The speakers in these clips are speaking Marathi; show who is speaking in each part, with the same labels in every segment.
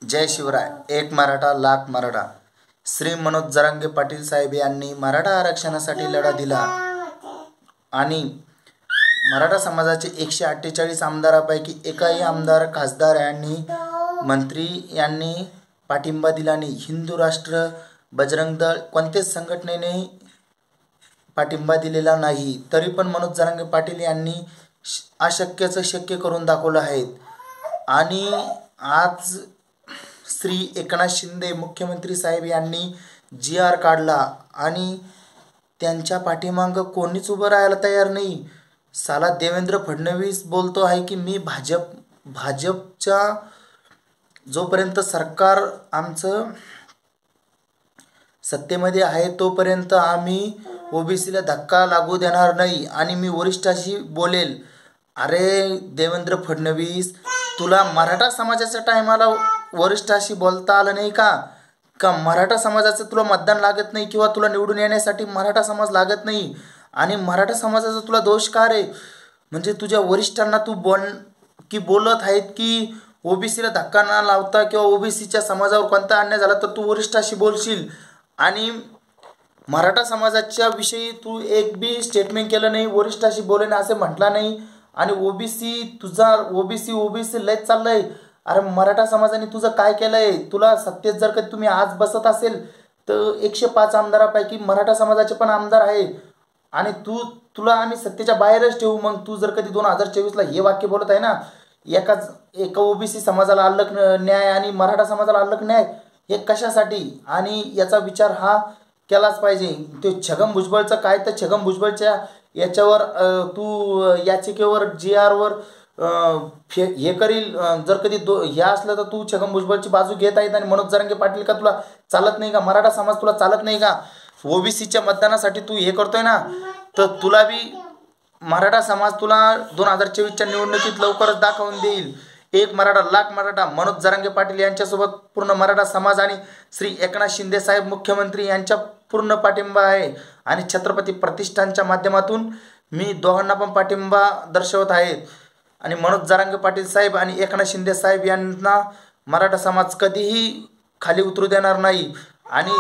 Speaker 1: जय शिवराय. एक मराठा लाख मराठा. श्री मनोज जरांगे पाटील साहेब यांनी मराठा आरक्षणासाठी लढा दिला आणि मराठा समाजाचे 148 आमदारापैकी एकाही आमदार, खासदार यांनी, मंत्री यांनी पाठिंबा दिला नाही. हिंदू राष्ट्र, बजरंग दळ कोणत्याच संघटनेने पाठिंबा दिलेला नाही. तरी पण मनोज जरांगे पाटील यांनी अशक्यचं शक्य करून दाखवलं आहे. आणि आज श्री एकनाथ शिंदे मुख्यमंत्री साहेब यांनी GR काढला आणि त्यांच्या पाठीमागं कोणीच उभं राहायला तयार नाही. साला देवेंद्र फडणवीस बोलतो आहे की मी भाजपच्या जोपर्यंत सरकार आमचं सत्तेमध्ये आहे तोपर्यंत आम्ही OBCला धक्का लागू देणार नाही आणि मी वरिष्ठाशी बोलेल. अरे देवेंद्र फडणवीस, तुला मराठा समाजाच्या टायमाला वरिष्ठाशी बोलता आलं नाही का मराठा समाजाचं तुला मतदान लागत नाही किंवा तुला निवडून येण्यासाठी मराठा समाज लागत नाही आणि मराठा समाजाचा तुला दोष का रे? म्हणजे तुझ्या वरिष्ठांना तू बोलत आहेत की OBCला धक्का न लावता किंवा OBCच्या समाजावर कोणता अन्याय झाला तर तू वरिष्ठाशी बोलशील आणि मराठा समाजाच्या विषयी तू एक बी स्टेटमेंट केलं नाही, वरिष्ठाशी बोले ना असे म्हटला नाही. आणि तुझा ओबीसी लयच चाललंय. अरे मराठा समाजाने तुझं काय केलंय? तुला सत्तेत जर कधी तुम्ही आज बसत असेल तर 105 आमदारापैकी मराठा समाजाचे पण आमदार आहे आणि तुला आम्ही सत्तेच्या बाहेरच ठेवू. मग तू जर कधी 2024ला हे वाक्य बोलत आहे ना, एका OBC समाजाला अलग न्याय आणि मराठा समाजाला अलग न्याय, हे कशासाठी? आणि याचा विचार हा केलाच पाहिजे. ते छगन भुजबळचं काय, तर छगन भुजबळच्या याच्यावर तू याचिकेवर GR वर हे करील. जर कधी हे असलं तर तू छगन भुजबळची बाजू घेत आहेत आणि मनोज जरांगे पाटील का तुला चालत नाही का? मराठा समाज तुला चालत नाही का? OBCच्या मतदानासाठी तू हे करतोय ना, तर तुला बी मराठा समाज तुला 2024च्या निवडणुकीत लवकरच दाखवून देईल. एक मराठा लाख मराठा. मनोज जरांगे पाटील यांच्यासोबत पूर्ण मराठा समाज आणि श्री एकनाथ शिंदे साहेब मुख्यमंत्री यांच्या पूर्ण पाठिंबा आहे आणि छत्रपती प्रतिष्ठानच्या माध्यमातून मी दोघांना पण पाठिंबा दर्शवत आहेत. आणि मनोज जरांगे पाटील साहेब आणि एकनाथ शिंदे साहेब यांना मराठा समाज कधीही खाली उतरू देणार नाही. आणि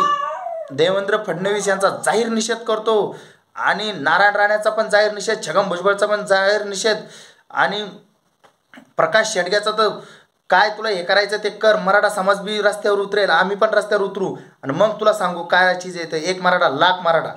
Speaker 1: देवेंद्र फडणवीस यांचा जाहीर निषेध करतो आणि नारायण राणेचा पण जाहीर निषेध, छगन भुजबळचा पण जाहीर निषेध आणि प्रकाश शेडग्याचा तर काय तुला हे करायचं ते कर. मराठा समाज बी रस्त्यावर उतरेल, आम्ही पण रस्त्यावर उतरू आणि मग तुला सांगू काय चीज येतं. एक मराठा लाख मराठा.